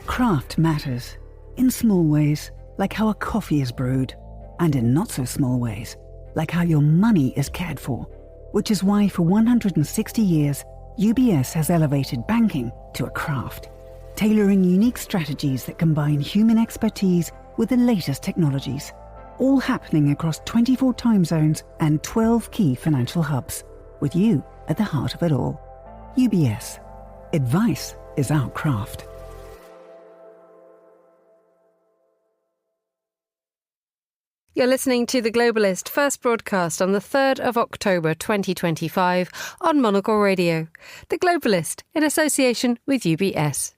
Craft matters. In small ways, like how a coffee is brewed. And in not so small ways, like how your money is cared for. Which is why for 160 years, UBS has elevated banking to a craft. Tailoring unique strategies that combine human expertise with the latest technologies. All happening across 24 time zones and 12 key financial hubs. With you at the heart of it all. UBS. Advice is our craft. You're listening to The Globalist, first broadcast on the 3rd of October 2025 on Monocle Radio. The Globalist, in association with UBS.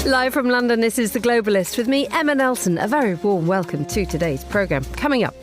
Live from London, this is The Globalist with me, Emma Nelson. A very warm welcome to today's programme. Coming up.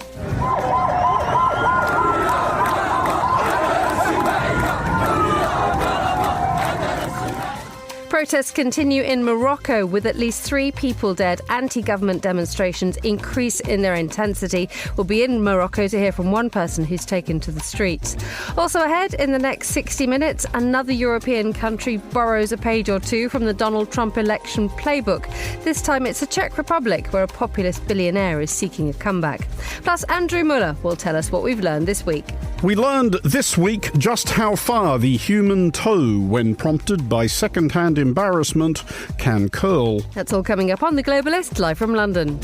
Protests continue in Morocco with at least 3 people dead. Anti-government demonstrations increase in their intensity. We'll be in Morocco to hear from one person who's taken to the streets. Also ahead, in the next 60 minutes, another European country borrows a page or two from the Donald Trump election playbook. This time it's the Czech Republic, where a populist billionaire is seeking a comeback. Plus, Andrew Muller will tell us what we've learned this week. We learned this week just how far the human toe, when prompted by second-hand embarrassment, can curl. That's all coming up on The Globalist, live from London.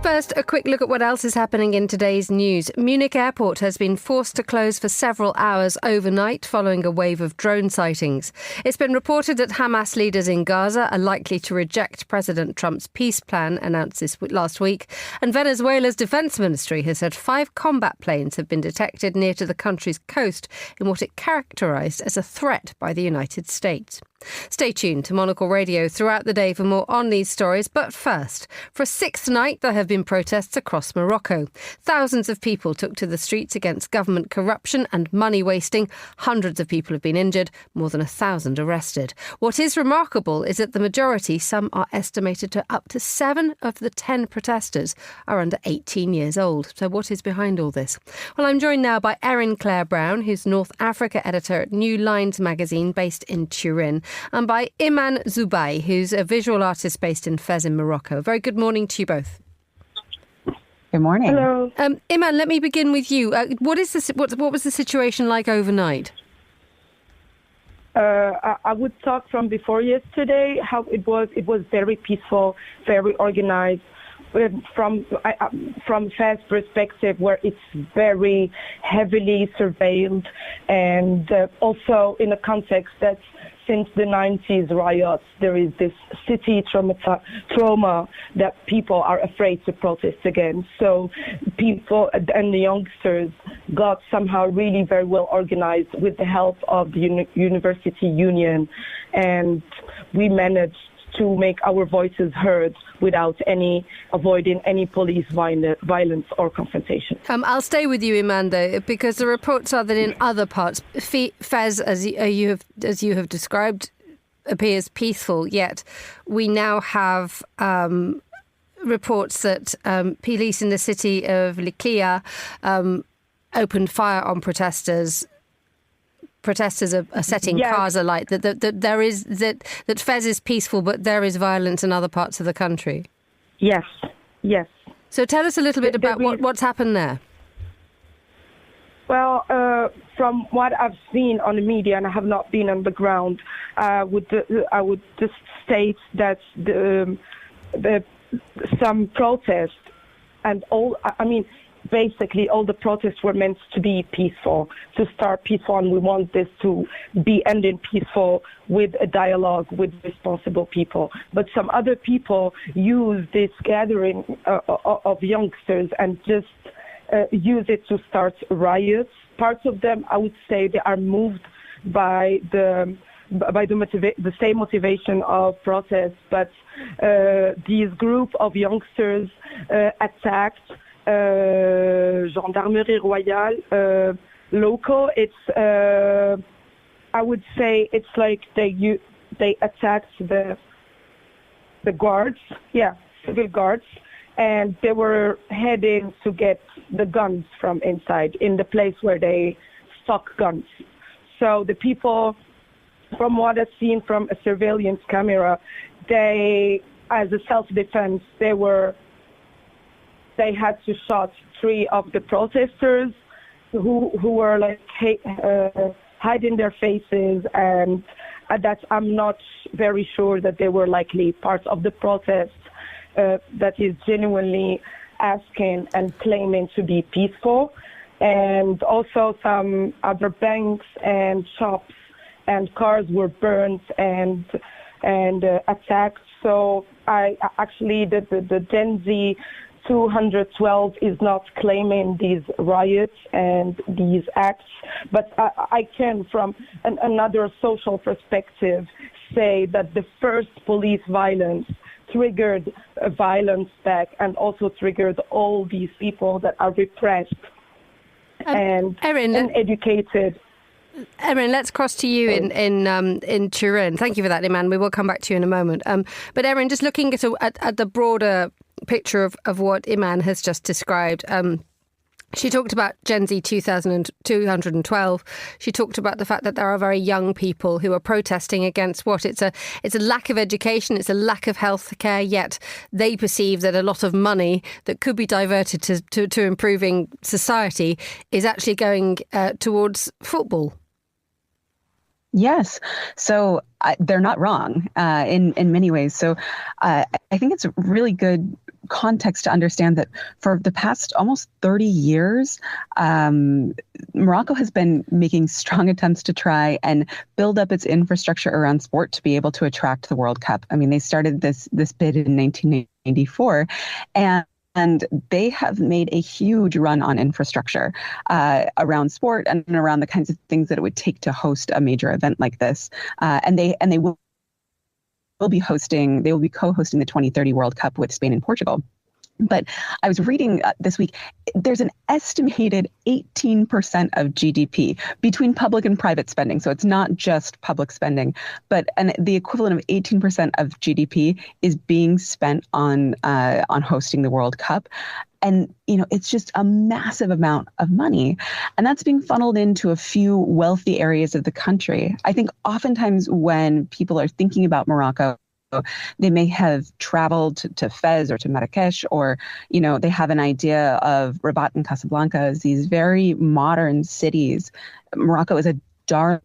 First, a quick look at what else is happening in today's news. Munich Airport has been forced to close for several hours overnight following a wave of drone sightings. It's been reported that Hamas leaders in Gaza are likely to reject President Trump's peace plan announced last week. And Venezuela's defense ministry has said 5 combat planes have been detected near to the country's coast in what it characterised as a threat by the United States. Stay tuned to Monocle Radio throughout the day for more on these stories. But first, for a 6th night, there have been protests across Morocco. Thousands of people took to the streets against government corruption and money wasting. Hundreds of people have been injured, more than 1,000 arrested. What is remarkable is that the majority, some are estimated to up to 7 of the 10 protesters, are under 18 years old. So what is behind all this? Well, I'm joined now by Erin Claire Brown, who's North Africa editor at New Lines magazine based in Turin, and by Iman Zubai, who's a visual artist based in Fez in Morocco. Very good morning to you both. Good morning. Hello. Iman, let me begin with you. What was the situation like overnight? I would talk from before yesterday, how it was very peaceful, very organized. From Fez perspective, where it's very heavily surveilled, and also in a context that since the 90s riots, there is this city trauma that people are afraid to protest against. So people and the youngsters got somehow really very well organized with the help of the university union, and we managed to make our voices heard without avoiding any police violence or confrontation. I'll stay with you, Iman, though, because the reports are that in other parts, Fez, as you have described, appears peaceful. Yet we now have reports that police in the city of Likya opened fire on protesters. Protesters are setting cars alight. That Fez is peaceful, but there is violence in other parts of the country. Yes. So tell us a little bit about what's happened there. Well, from what I've seen on the media, and I have not been on the ground, I would just state that some protests and all. Basically, all the protests were meant to be peaceful, to start peaceful, and we want this to be ending peaceful with a dialogue with responsible people. But some other people use this gathering of youngsters and just use it to start riots. Parts of them, I would say, they are moved by the by the same motivation of protest, but these group of youngsters attacked Gendarmerie Royale local. It's I would say it's like they attacked the guards, civil guards, and they were heading to get the guns from inside in the place where they stock guns. So the people, from what I've seen from a surveillance camera, they, as a self-defense, they had to shot 3 of the protesters who were like hiding their faces, and that I'm not very sure that they were likely part of the protest that is genuinely asking and claiming to be peaceful. And also some other banks and shops and cars were burnt and attacked. So I actually the Gen Z 212 is not claiming these riots and these acts, but I can, from another social perspective, say that the first police violence triggered a violence back and also triggered all these people that are repressed and educated. Erin, let's cross to you in Turin. Thank you for that, Iman. We will come back to you in a moment. But Erin, just looking at the broader picture of what Iman has just described, she talked about Gen Z 212. She talked about the fact that there are very young people who are protesting against what it's a lack of education, it's a lack of health care, yet they perceive that a lot of money that could be diverted to improving society is actually going towards football. Yes. So they're not wrong in many ways. So I think it's really good context to understand that for the past almost 30 years, Morocco has been making strong attempts to try and build up its infrastructure around sport to be able to attract the World Cup. I mean, they started this bid in 1994, and they have made a huge run on infrastructure around sport and around the kinds of things that it would take to host a major event like this. And they will be co-hosting the 2030 World Cup with Spain and Portugal. But I was reading this week, there's an estimated 18% of GDP between public and private spending. So it's not just public spending, but the equivalent of 18% of GDP is being spent on hosting the World Cup. And, it's just a massive amount of money. And that's being funneled into a few wealthy areas of the country. I think oftentimes when people are thinking about Morocco, they may have traveled to Fez or to Marrakesh, or, they have an idea of Rabat and Casablanca as these very modern cities. Morocco is a darling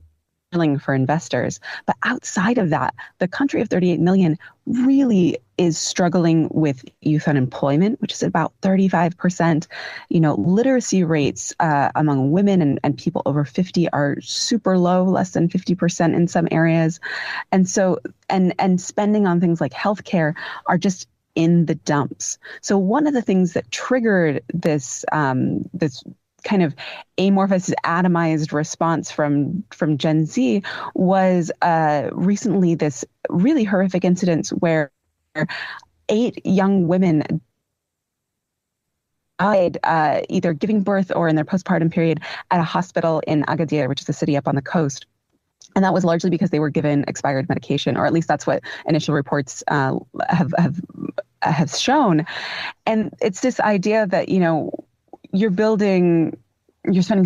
for investors. But outside of that, the country of 38 million really is struggling with youth unemployment, which is about 35%. Literacy rates among women and people over 50 are super low, less than 50% in some areas. And so, and spending on things like healthcare are just in the dumps. So one of the things that triggered this kind of amorphous, atomized response from Gen Z was recently this really horrific incident where 8 young women died either giving birth or in their postpartum period at a hospital in Agadir, which is a city up on the coast. And that was largely because they were given expired medication, or at least that's what initial reports have shown. And it's this idea that, you're spending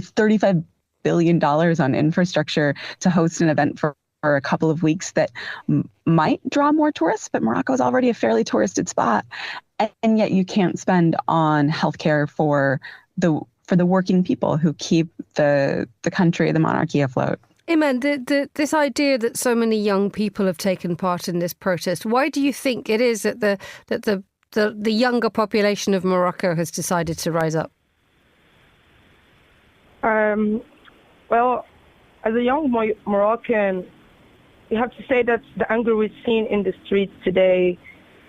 $35 billion on infrastructure to host an event for a couple of weeks that might draw more tourists, but Morocco is already a fairly touristed spot. And yet you can't spend on healthcare for the working people who keep the country, the monarchy afloat. Iman, this idea that so many young people have taken part in this protest, why do you think it is that the younger population of Morocco has decided to rise up? Well, as a young Moroccan, you have to say that the anger we've seen in the streets today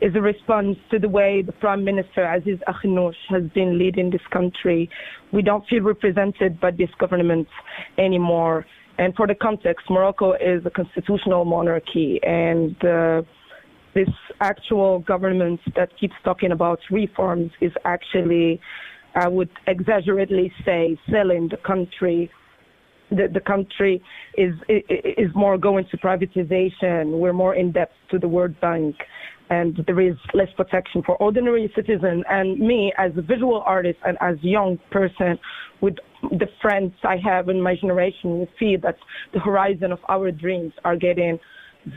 is a response to the way the Prime Minister, Aziz Akhnouch, has been leading this country. We don't feel represented by this government anymore. And for the context, Morocco is a constitutional monarchy, and this actual government that keeps talking about reforms is actually, I would exaggerately say, selling the country. The country is more going to privatization. We're more in debt to the World Bank, and there is less protection for ordinary citizens. And me, as a visual artist and as a young person, with the friends I have in my generation, we see that the horizon of our dreams are getting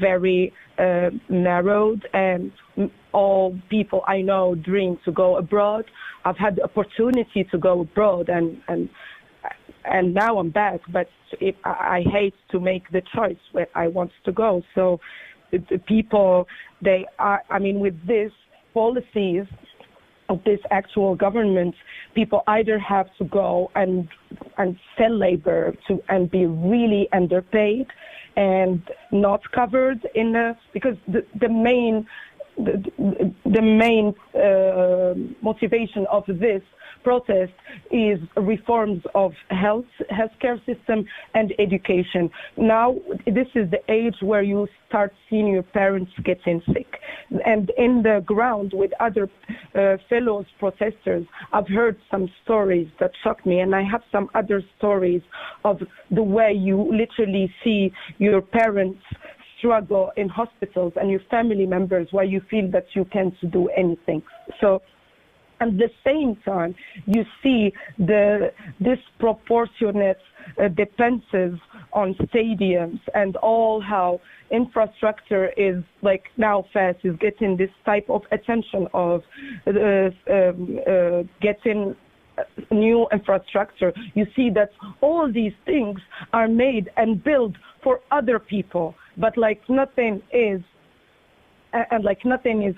very narrowed, and all people I know dream to go abroad. I've had the opportunity to go abroad, and now I'm back, but I hate to make the choice where I want to go. So the people, with these policies of this actual government, people either have to go and sell labor and be really underpaid and not covered because the main motivation of this protest is reforms of healthcare system and education. Now, this is the age where you start seeing your parents getting sick. And in the ground with other fellow protesters, I've heard some stories that shocked me, and I have some other stories of the way you literally see your parents struggle in hospitals and your family members where you feel that you can't do anything. So at the same time, you see the disproportionate dependencies on stadiums and all how infrastructure is like now fast is getting this type of attention of getting new infrastructure. You see that all these things are made and built for other people, but like nothing is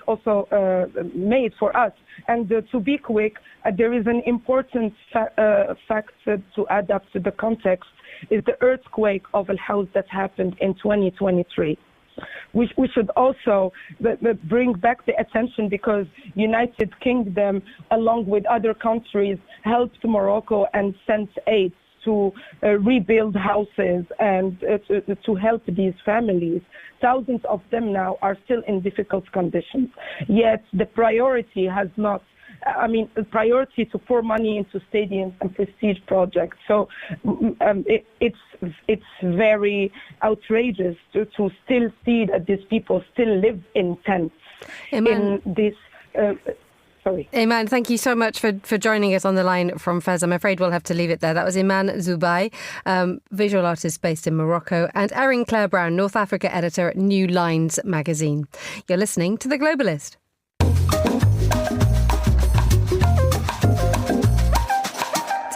also made for us. And to be quick, there is an important fact to add up to the context is the earthquake of Al House that happened in 2023. We should also bring back the attention because United Kingdom, along with other countries, helped Morocco and sent aid to rebuild houses and to help these families. Thousands of them now are still in difficult conditions. Yet the priority has not, the priority to pour money into stadiums and prestige projects. So it's very outrageous to still see that these people still live in tents. Amen. In this. Sorry. Iman, thank you so much for joining us on the line from Fez. I'm afraid we'll have to leave it there. That was Iman Zubai, visual artist based in Morocco, and Erin Claire Brown, North Africa editor at New Lines magazine. You're listening to The Globalist.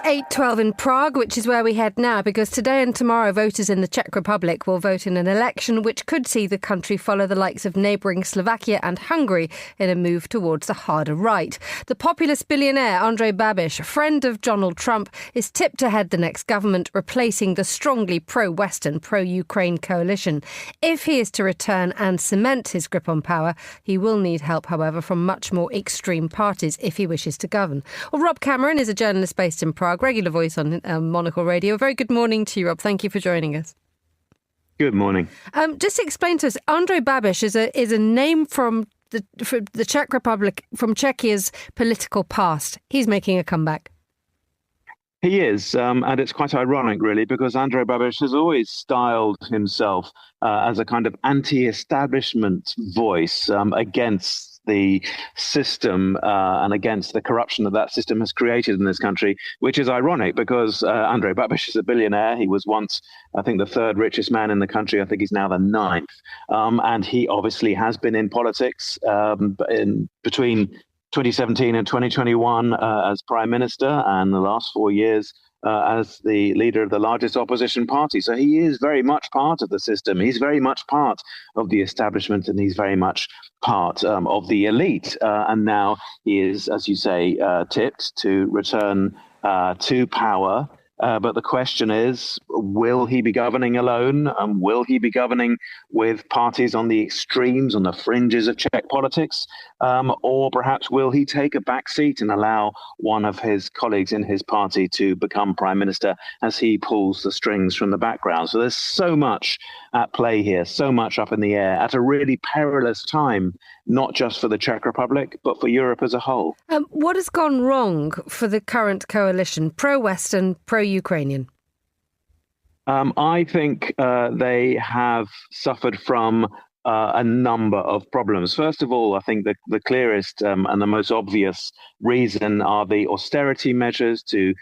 8:12 in Prague, which is where we head now, because today and tomorrow voters in the Czech Republic will vote in an election which could see the country follow the likes of neighbouring Slovakia and Hungary in a move towards the harder right. The populist billionaire Andrej Babiš, friend of Donald Trump, is tipped to head the next government, replacing the strongly pro-Western, pro-Ukraine coalition. If he is to return and cement his grip on power, he will need help, however, from much more extreme parties if he wishes to govern. Well, Rob Cameron is a journalist based in Prague, regular voice on Monocle Radio. Very good morning to you, Rob. Thank you for joining us. Good morning. Just explain to us, Andrej Babiš is a name from the Czech Republic, from Czechia's political past. He's making a comeback. He is, and it's quite ironic, really, because Andrej Babiš has always styled himself as a kind of anti-establishment voice against the system and against the corruption that system has created in this country, which is ironic because Andrej Babiš is a billionaire. He was once, I think, the third richest man in the country. I think he's now the ninth. And he obviously has been in politics between 2017 and 2021 as prime minister, and the last 4 years as the leader of the largest opposition party. So he is very much part of the system. He's very much part of the establishment, and he's very much part of the elite. And now he is, as you say, tipped to return to power But the question is, will he be governing alone? Will he be governing with parties on the extremes, on the fringes of Czech politics? Or perhaps will he take a back seat and allow one of his colleagues in his party to become prime minister as he pulls the strings from the background? So there's so much at play here, so much up in the air at a really perilous time, not just for the Czech Republic, but for Europe as a whole. What has gone wrong for the current coalition, pro-Western, pro-Ukrainian? I think they have suffered from a number of problems. First of all, I think the clearest and the most obvious reason are the austerity measures to,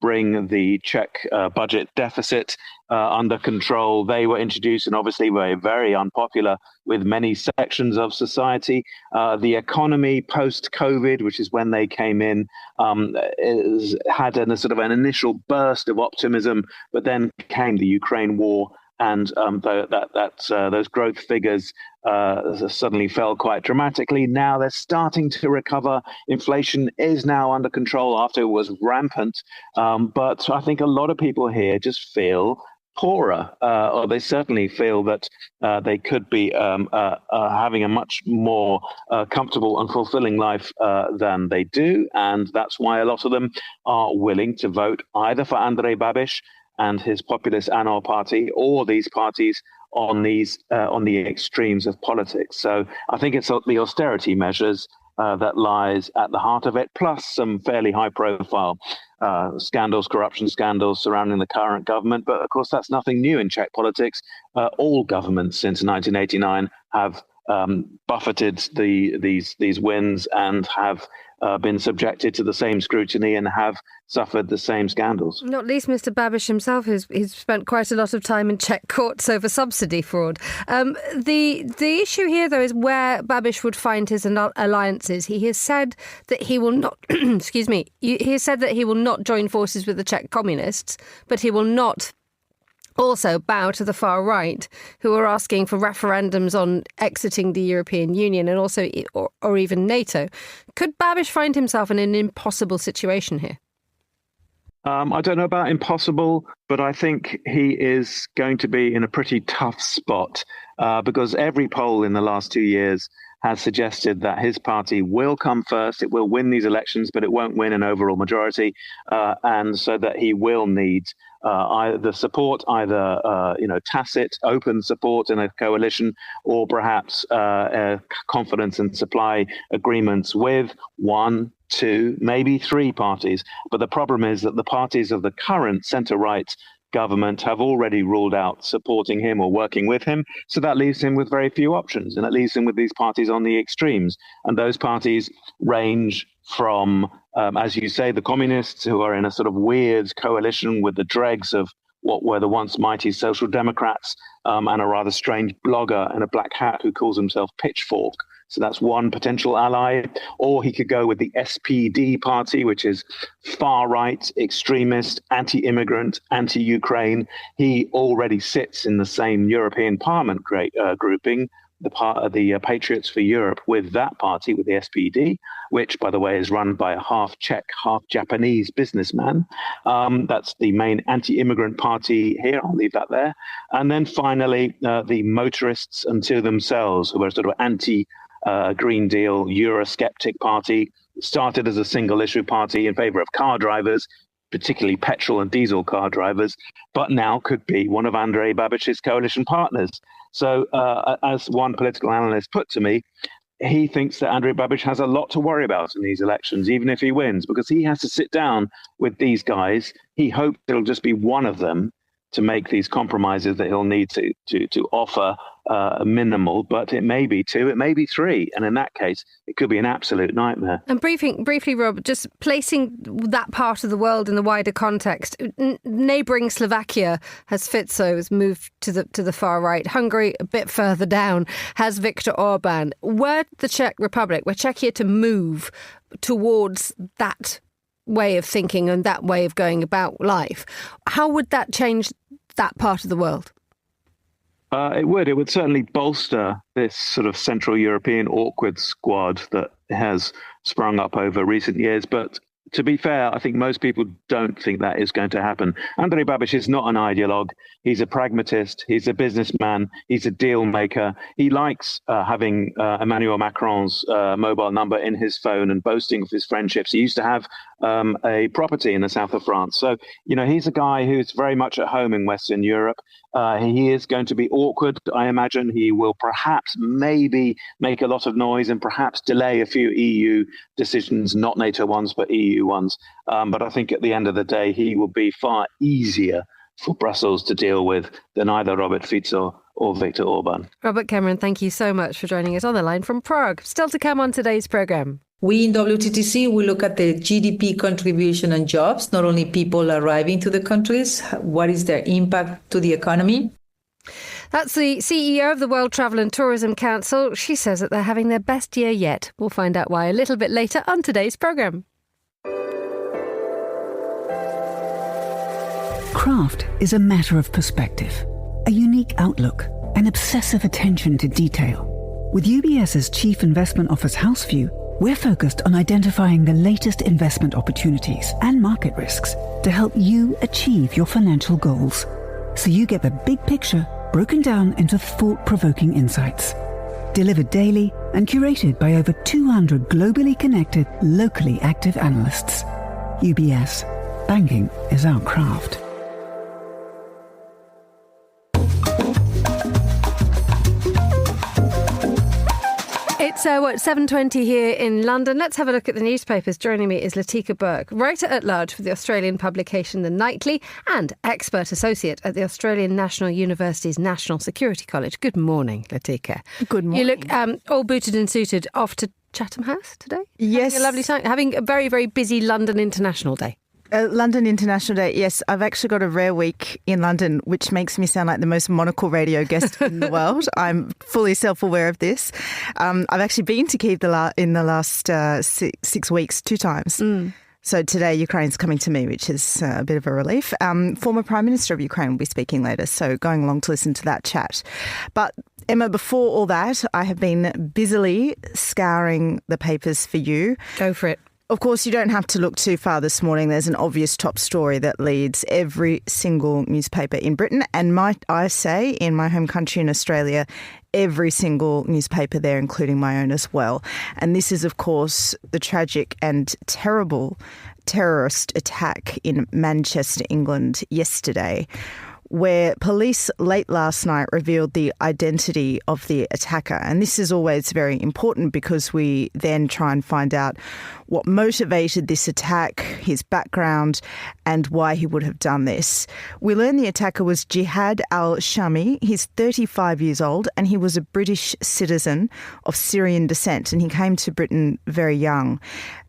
bring the Czech budget deficit under control. They were introduced and obviously were very unpopular with many sections of society. The economy post-COVID, which is when they came in, had a sort of an initial burst of optimism, but then came the Ukraine war. And those growth figures suddenly fell quite dramatically. Now they're starting to recover. Inflation is now under control after it was rampant. But I think a lot of people here just feel poorer, or they certainly feel that they could be having a much more comfortable and fulfilling life than they do. And that's why a lot of them are willing to vote either for Andrej Babiš and his populist ANO party, or these parties on the extremes of politics. So I think it's the austerity measures that lies at the heart of it, plus some fairly high-profile corruption scandals surrounding the current government. But of course, that's nothing new in Czech politics. All governments since 1989 have buffeted these wins and have been subjected to the same scrutiny and have suffered the same scandals. Not least Mr. Babiš himself, who's spent quite a lot of time in Czech courts over subsidy fraud. The issue here, though, is where Babiš would find his alliances. He has said that he will not, he has said that he will not join forces with the Czech communists, but he will not also bow to the far right, who are asking for referendums on exiting the European Union and also or even NATO. Could Babiš find himself in an impossible situation here? I don't know about impossible, but I think he is going to be in a pretty tough spot because every poll in the last 2 years has suggested that his party will come first. It will win these elections, but it won't win an overall majority. And so that he will need either support, tacit, open support in a coalition, or perhaps confidence and supply agreements with 1, 2, maybe 3 parties. But the problem is that the parties of the current centre-right government have already ruled out supporting him or working with him. So that leaves him with very few options. And it leaves him with these parties on the extremes. And those parties range from, as you say, the communists, who are in a sort of weird coalition with the dregs of what were the once mighty Social Democrats, and a rather strange blogger in a black hat who calls himself Pitchfork. So that's one potential ally. Or he could go with the SPD party, which is far-right, extremist, anti-immigrant, anti-Ukraine. He already sits in the same European Parliament grouping, the Patriots for Europe, with that party, with the SPD, which, by the way, is run by a half Czech, half Japanese businessman. That's the main anti-immigrant party here. I'll leave that there. And then finally, the motorists unto themselves, who are sort of anti-Green Deal, Eurosceptic party, started as a single-issue party in favor of car drivers, particularly petrol and diesel car drivers, but now could be one of Andrej Babiš's coalition partners. So as one political analyst put to me, he thinks that Andrej Babiš has a lot to worry about in these elections, even if he wins, because he has to sit down with these guys. He hopes it'll just be one of them to make these compromises that he'll need to offer minimal, but it may be 2, it may be 3. And in that case, it could be an absolute nightmare. And briefly, Rob, just placing that part of the world in the wider context, neighbouring Slovakia has Fico, has moved to the far right. Hungary, a bit further down, has Viktor Orban. Were the Czech Republic, were Czechia to move towards that way of thinking and that way of going about life, how would that change that part of the world? It would certainly bolster this sort of Central European awkward squad that has sprung up over recent years. But to be fair, I think most people don't think that is going to happen. Andrej Babiš is not an ideologue. He's a pragmatist. He's a businessman. He's a deal maker. He likes having Emmanuel Macron's mobile number in his phone and boasting of his friendships. He used to have a property in the south of France. So, he's a guy who's very much at home in Western Europe. He is going to be awkward, I imagine. He will perhaps maybe make a lot of noise and perhaps delay a few EU decisions, not NATO ones, but EU ones. But I think at the end of the day, he will be far easier for Brussels to deal with than either Robert Fico or Viktor Orban. Robert Cameron, thank you so much for joining us on the line from Prague. Still to come on today's programme. We in WTTC will look at the GDP contribution on jobs, not only people arriving to the countries, what is their impact to the economy. That's the CEO of the World Travel and Tourism Council. She says that they're having their best year yet. We'll find out why a little bit later on today's programme. Craft is a matter of perspective, a unique outlook, an obsessive attention to detail. With UBS's Chief Investment Office Houseview, we're focused on identifying the latest investment opportunities and market risks to help you achieve your financial goals, so you get the big picture broken down into thought-provoking insights. Delivered daily and curated by over 200 globally connected, locally active analysts. UBS. Banking is our craft. It's 7:20 here in London. Let's have a look at the newspapers. Joining me is Latika Burke, writer-at-large for the Australian publication The Nightly and expert associate at the Australian National University's National Security College. Good morning, Latika. Good morning. You look all booted and suited off to Chatham House today? Yes. Having a lovely time. Having a very, very busy London International Day. London International Day, yes. I've actually got a rare week in London, which makes me sound like the most Monocle Radio guest in the world. I'm fully self-aware of this. I've actually been to Kyiv in the last 6 weeks 2 times. So today Ukraine's coming to me, which is a bit of a relief. Former Prime Minister of Ukraine will be speaking later, so going along to listen to that chat. But Emma, before all that, I have been busily scouring the papers for you. Go for it. Of course, you don't have to look too far this morning. There's an obvious top story that leads every single newspaper in Britain, and might I say, in my home country in Australia, every single newspaper there, including my own as well. And this is, of course, the tragic and terrible terrorist attack in Manchester, England yesterday, where police late last night revealed the identity of the attacker. And this is always very important because we then try and find out what motivated this attack, his background, and why he would have done this. We learned the attacker was Jihad al-Shami. He's 35 years old and he was a British citizen of Syrian descent, and he came to Britain very young.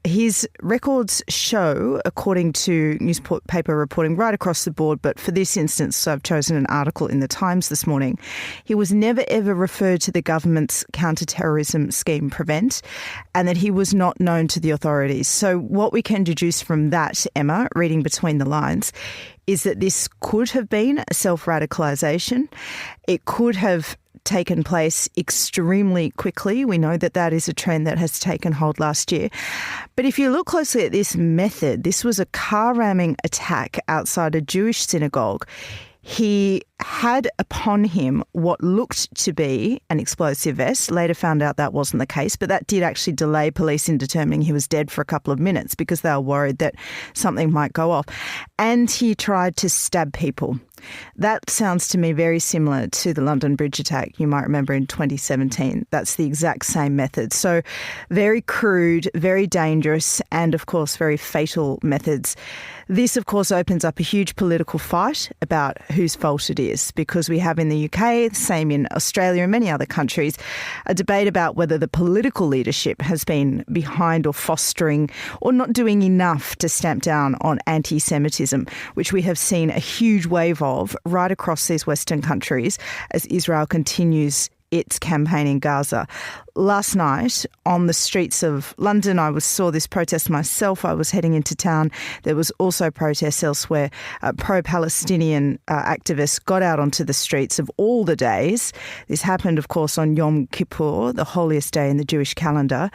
His records show, according to newspaper reporting right across the board, but for this instance, I've chosen an article in the Times this morning, he was never ever referred to the government's counter-terrorism scheme Prevent, and that he was not known to the authorities. So what we can deduce from that, Emma, reading between the lines, is that this could have been a self-radicalisation. It could have taken place extremely quickly. We know that that is a trend that has taken hold last year. But if you look closely at this method, this was a car ramming attack outside a Jewish synagogue. He had upon him what looked to be an explosive vest. Later found out that wasn't the case, but that did actually delay police in determining he was dead for a couple of minutes because they were worried that something might go off. And he tried to stab people. That sounds to me very similar to the London Bridge attack you might remember in 2017. That's the exact same method. So very crude, very dangerous, and of course very fatal methods. This, of course, opens up a huge political fight about whose fault it is, because we have in the UK, the same in Australia and many other countries, a debate about whether the political leadership has been behind or fostering or not doing enough to stamp down on anti-Semitism, which we have seen a huge wave of right across these Western countries as Israel continues its campaign in Gaza. Last night on the streets of London, I saw this protest myself. I was heading into town. There was also protests elsewhere. Pro-Palestinian activists got out onto the streets of all the days. This happened, of course, on Yom Kippur, the holiest day in the Jewish calendar,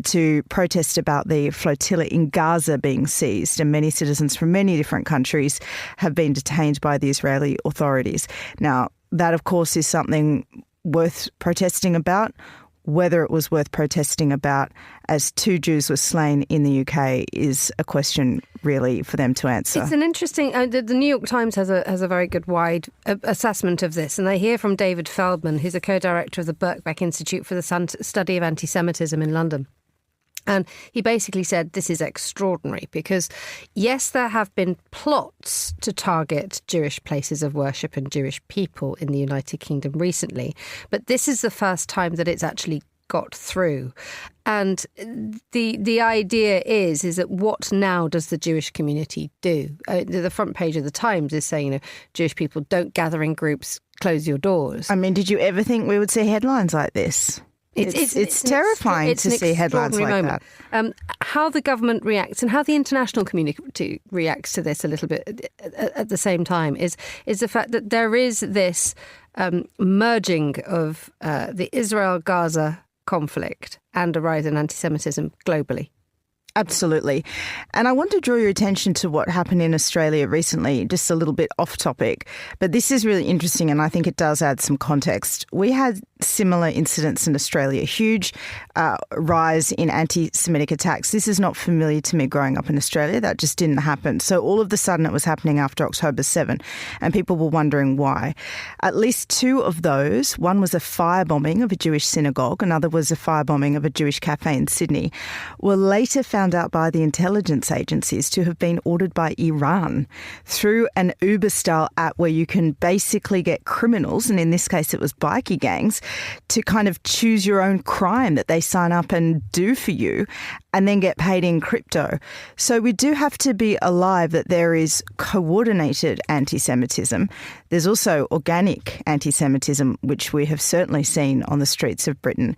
to protest about the flotilla in Gaza being seized. And many citizens from many different countries have been detained by the Israeli authorities. Now, that, of course, is something worth protesting about. Whether it was worth protesting about as 2 Jews were slain in the UK is a question really for them to answer. It's an interesting... the New York Times has a very good wide assessment of this, and they hear from David Feldman, who's a co-director of the Birkbeck Institute for the Study of Anti-Semitism in London. And he basically said this is extraordinary because, yes, there have been plots to target Jewish places of worship and Jewish people in the United Kingdom recently, but this is the first time that it's actually got through. And the idea is that what now does the Jewish community do? The front page of the Times is saying, Jewish people don't gather in groups, close your doors. I mean, did you ever think we would see headlines like this? It's terrifying to see headlines like that. How the government reacts and how the international community reacts to this a little bit at the same time is the fact that there is this merging of the Israel-Gaza conflict and a rise in anti-Semitism globally. Absolutely. And I want to draw your attention to what happened in Australia recently, just a little bit off topic. But this is really interesting and I think it does add some context. We had similar incidents in Australia, huge rise in anti-Semitic attacks. This is not familiar to me growing up in Australia. That just didn't happen. So all of a sudden it was happening after October 7 and people were wondering why. At least 2 of those, one was a firebombing of a Jewish synagogue, another was a firebombing of a Jewish cafe in Sydney, were later found out by the intelligence agencies to have been ordered by Iran through an Uber-style app where you can basically get criminals, and in this case it was bikie gangs, to kind of choose your own crime that they sign up and do for you and then get paid in crypto. So we do have to be alive that there is coordinated anti-Semitism. There's also organic anti-Semitism, which we have certainly seen on the streets of Britain.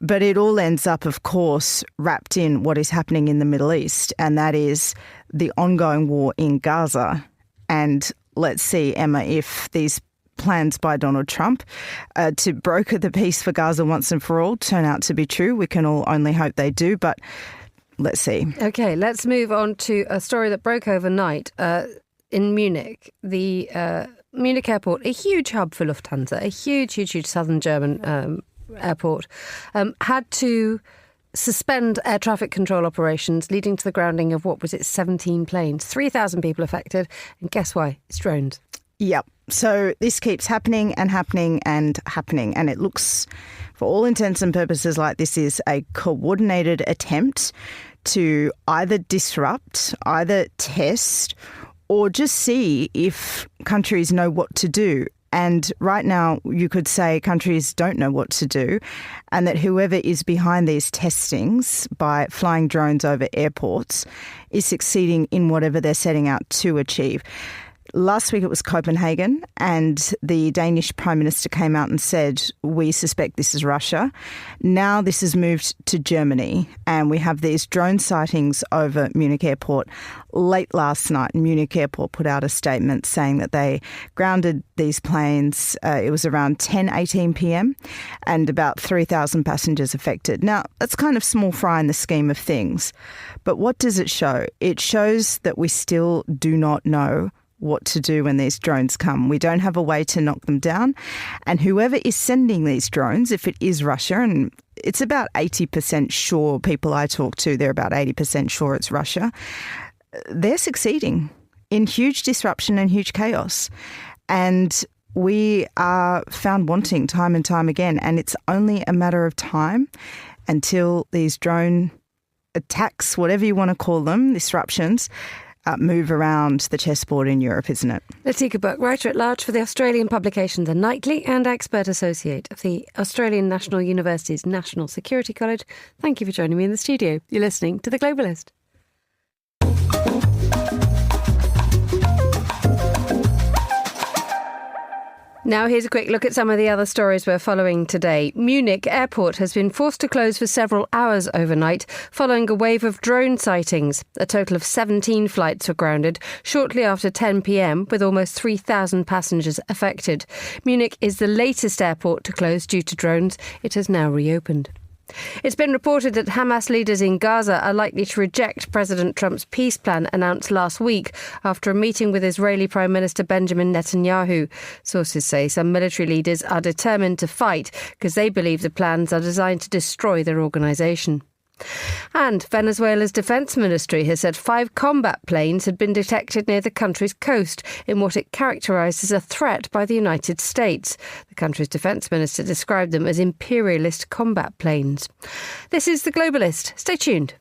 But it all ends up, of course, wrapped in what is happening in the Middle East, and that is the ongoing war in Gaza. And let's see, Emma, if these plans by Donald Trump to broker the peace for Gaza once and for all turn out to be true. We can all only hope they do, but let's see. OK, let's move on to a story that broke overnight in Munich. The Munich airport, a huge hub for Lufthansa, a huge southern German airport, had to suspend air traffic control operations, leading to the grounding of, 17 planes. 3,000 people affected. And guess why? It's drones. Yep. So this keeps happening and happening and happening. And it looks, for all intents and purposes, like this is a coordinated attempt to either disrupt, either test, or just see if countries know what to do. And right now, you could say countries don't know what to do, and that whoever is behind these testings by flying drones over airports is succeeding in whatever they're setting out to achieve. Last week it was Copenhagen, and the Danish Prime Minister came out and said, we suspect this is Russia. Now this has moved to Germany, and we have these drone sightings over Munich Airport. Late last night, Munich Airport put out a statement saying that they grounded these planes. It was around 10:18 p.m. and about 3,000 passengers affected. Now, that's kind of small fry in the scheme of things. But what does it show? It shows that we still do not know what to do when these drones come. We don't have a way to knock them down. And whoever is sending these drones, if it is Russia, and it's about 80% sure, people I talk to, they're about 80% sure it's Russia, they're succeeding in huge disruption and huge chaos. And we are found wanting time and time again. And it's only a matter of time until these drone attacks, whatever you want to call them, disruptions, move around the chessboard in Europe, isn't it? Latika Burke, writer-at-large for the Australian publication The Nightly and expert associate of the Australian National University's National Security College. Thank you for joining me in the studio. You're listening to The Globalist. Now here's a quick look at some of the other stories we're following today. Munich airport has been forced to close for several hours overnight following a wave of drone sightings. A total of 17 flights were grounded shortly after 10 p.m, with almost 3,000 passengers affected. Munich is the latest airport to close due to drones. It has now reopened. It's been reported that Hamas leaders in Gaza are likely to reject President Trump's peace plan announced last week after a meeting with Israeli Prime Minister Benjamin Netanyahu. Sources say some military leaders are determined to fight because they believe the plans are designed to destroy their organisation. And Venezuela's defence ministry has said 5 combat planes had been detected near the country's coast in what it characterised as a threat by the United States. The country's defence minister described them as imperialist combat planes. This is The Globalist. Stay tuned.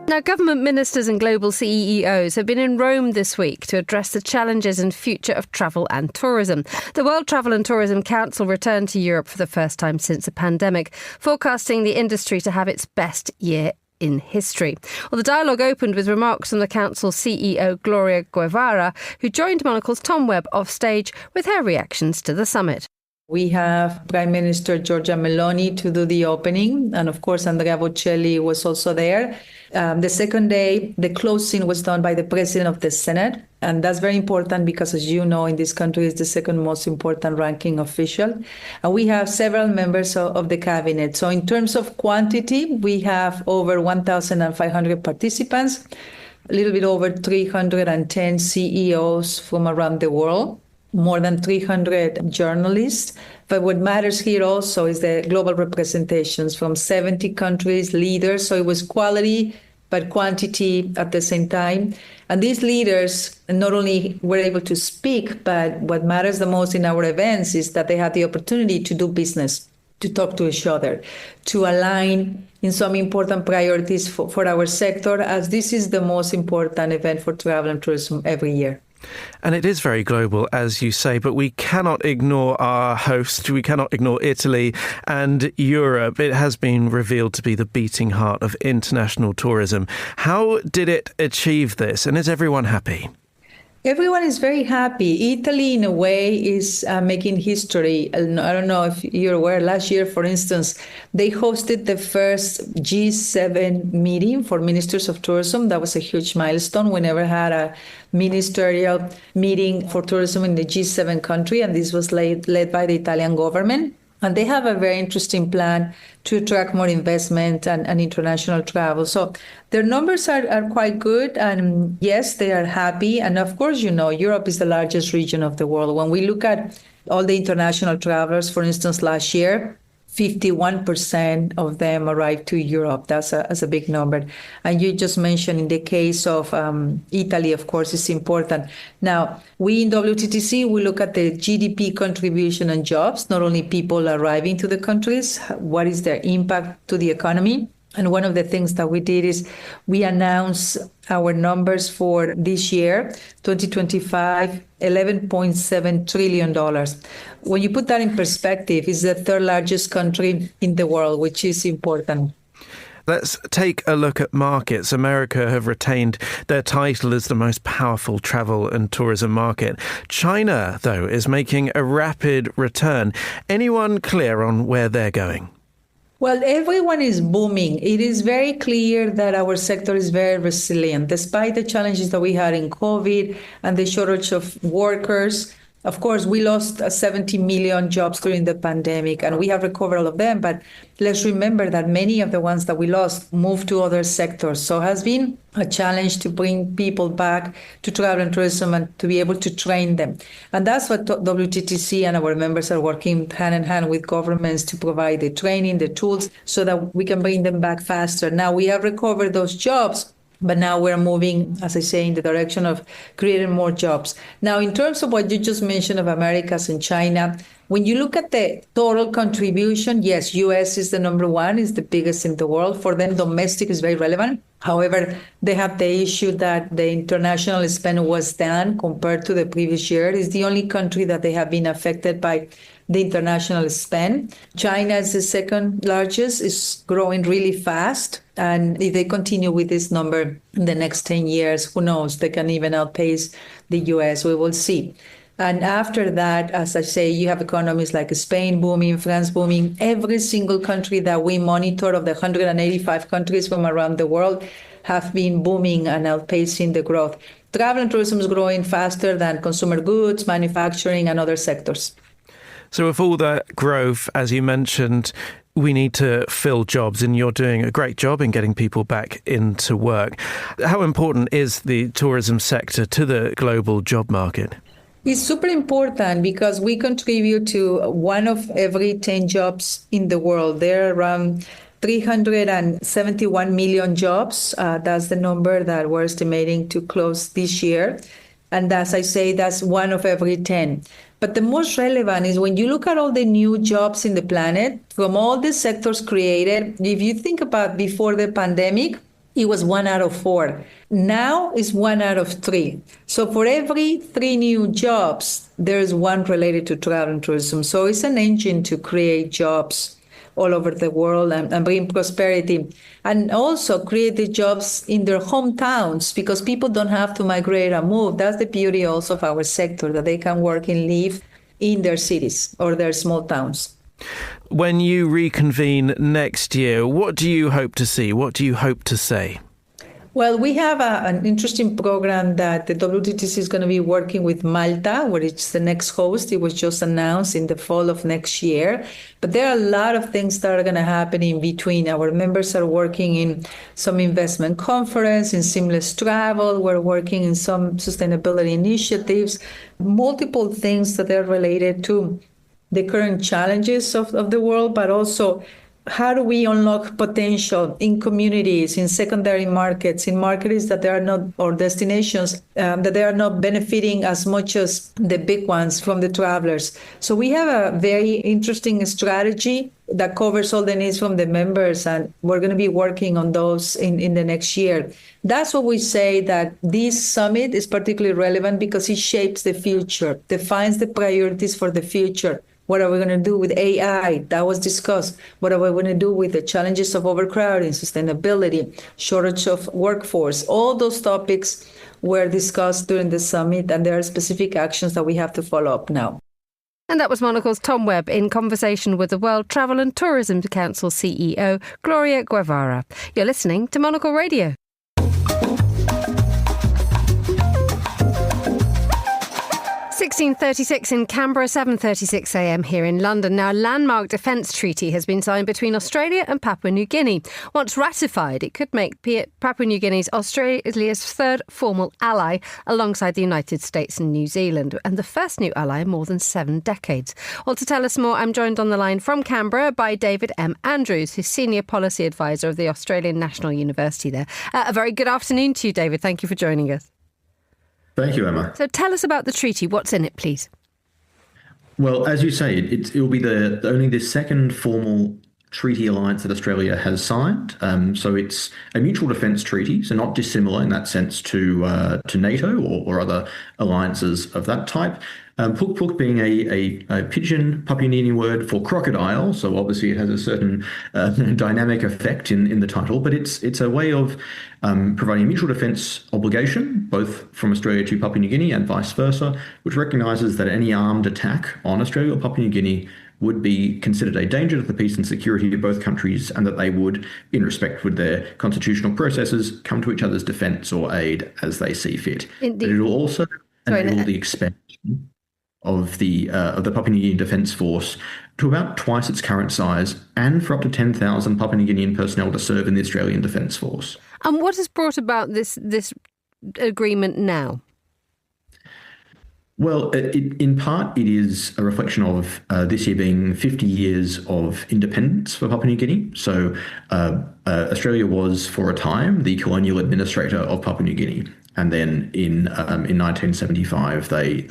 Now, government ministers and global CEOs have been in Rome this week to address the challenges and future of travel and tourism. The World Travel and Tourism Council returned to Europe for the first time since the pandemic, forecasting the industry to have its best year in history. Well, the dialogue opened with remarks from the Council's CEO, Gloria Guevara, who joined Monocle's Tom Webb off stage with her reactions to the summit. We have Prime Minister Giorgia Meloni to do the opening, and of course Andrea Bocelli was also there. The second day, the closing was done by the President of the Senate, and that's very important because, as you know, in this country, it's the second most important ranking official. And we have several members of the cabinet. So in terms of quantity, we have over 1,500 participants, a little bit over 310 CEOs from around the world, more than 300 journalists. But what matters here also is the global representations from 70 countries, leaders. So it was quality, but quantity at the same time. And these leaders not only were able to speak, but what matters the most in our events is that they had the opportunity to do business, to talk to each other, to align in some important priorities for our sector, as this is the most important event for travel and tourism every year. And it is very global, as you say, but we cannot ignore our host. We cannot ignore Italy and Europe. It has been revealed to be the beating heart of international tourism. How did it achieve this? And is everyone happy? Everyone is very happy. Italy, in a way, is making history. I don't know if you're aware, last year, for instance, they hosted the first G7 meeting for ministers of tourism. That was a huge milestone. We never had a ministerial meeting for tourism in the G7 country, and this was led by the Italian government. And they have a very interesting plan to attract more investment and international travel. So their numbers are quite good. And yes, they are happy. And of course, you know, Europe is the largest region of the world. When we look at all the international travelers, for instance, last year, 51% of them arrived to Europe. That's a big number. And you just mentioned in the case of Italy, of course, it's important. Now, we in WTTC, we look at the GDP contribution and jobs, not only people arriving to the countries, what is their impact to the economy. And one of the things that we did is we announced our numbers for this year, 2025, $11.7 trillion. When you put that in perspective, it's the third largest country in the world, which is important. Let's take a look at markets. America have retained their title as the most powerful travel and tourism market. China, though, is making a rapid return. Anyone clear on where they're going? Well, everyone is booming. It is very clear that our sector is very resilient, despite the challenges that we had in COVID and the shortage of workers. Of course, we lost 70 million jobs during the pandemic, and we have recovered all of them. But let's remember that many of the ones that we lost moved to other sectors. So it has been a challenge to bring people back to travel and tourism and to be able to train them. And that's what WTTC and our members are working hand in hand with governments to provide the training, the tools, so that we can bring them back faster. Now, we have recovered those jobs, but now we're moving, as I say, in the direction of creating more jobs. Now, in terms of what you just mentioned of Americas and China, when you look at the total contribution, yes, US is the number one, is the biggest in the world. For them, domestic is very relevant. However, they have the issue that the international spend was down compared to the previous year. It's the only country that they have been affected by the international spend. China is the second largest, is growing really fast. And if they continue with this number in the next 10 years, who knows, they can even outpace the US. We will see. And after that, as I say, you have economies like Spain booming, France booming. Every single country that we monitor of the 185 countries from around the world have been booming and outpacing the growth. Travel and tourism is growing faster than consumer goods, manufacturing, and other sectors. So with all that growth, as you mentioned, we need to fill jobs, and you're doing a great job in getting people back into work. How important is the tourism sector to the global job market? It's super important because we contribute to 1 of every 10 jobs in the world. There are around 371 million jobs. That's the number that we're estimating to close this year. And as I say, that's 1 of every 10. But the most relevant is when you look at all the new jobs in the planet, from all the sectors created, if you think about before the pandemic, it was 1 out of 4. Now it's 1 out of 3. So for every 3 new jobs, there's 1 related to travel and tourism. So it's an engine to create jobs all over the world and bring prosperity, and also create the jobs in their hometowns because people don't have to migrate and move. That's the beauty also of our sector, that they can work and live in their cities or their small towns. When you reconvene next year, what do you hope to see? What do you hope to say? Well, we have an interesting program that the WTTC is going to be working with Malta, where it's the next host. It was just announced in the fall of next year. But there are a lot of things that are going to happen in between. Our members are working in some investment conference, in seamless travel. We're working in some sustainability initiatives, multiple things that are related to the current challenges of the world, but also how do we unlock potential in communities, in secondary markets, in markets that they are not, or destinations that they are not benefiting as much as the big ones from the travelers. So we have a very interesting strategy that covers all the needs from the members, and we're going to be working on those in the next year. That's what we say, that this summit is particularly relevant because it shapes the future, defines the priorities for the future. What are we going to do with AI? That was discussed. What are we going to do with the challenges of overcrowding, sustainability, shortage of workforce? All those topics were discussed during the summit, and there are specific actions that we have to follow up now. And that was Monocle's Tom Webb in conversation with the World Travel and Tourism Council CEO, Gloria Guevara. You're listening to Monocle Radio. 16:36 in Canberra, 7:36 a.m. here in London. Now, a landmark defence treaty has been signed between Australia and Papua New Guinea. Once ratified, it could make Papua New Guinea's Australia's third formal ally alongside the United States and New Zealand, and the first new ally in more than 7 decades. Well, to tell us more, I'm joined on the line from Canberra by David M. Andrews, who's Senior Policy Advisor of the Australian National University there. A very good afternoon to you, David. Thank you for joining us. Thank you, Emma. So tell us about the treaty. What's in it, please? Well, as you say, it will be only the second formal treaty alliance that Australia has signed. So it's a mutual defence treaty, so not dissimilar in that sense to NATO or other alliances of that type. Puk Puk being a pidgin Papua New Guinean word for crocodile, so obviously it has a certain dynamic effect in the title, but it's a way of providing a mutual defence obligation, both from Australia to Papua New Guinea and vice versa, which recognises that any armed attack on Australia or Papua New Guinea would be considered a danger to the peace and security of both countries, and that they would, in respect with their constitutional processes, come to each other's defence or aid as they see fit. But it will also enable the expansion of the Papua New Guinean Defence Force to about twice its current size, and for up to 10,000 Papua New Guinean personnel to serve in the Australian Defence Force. And what has brought about this agreement now? Well, in part, it is a reflection of this year being 50 years of independence for Papua New Guinea. So Australia was, for a time, the colonial administrator of Papua New Guinea. And then in 1975, they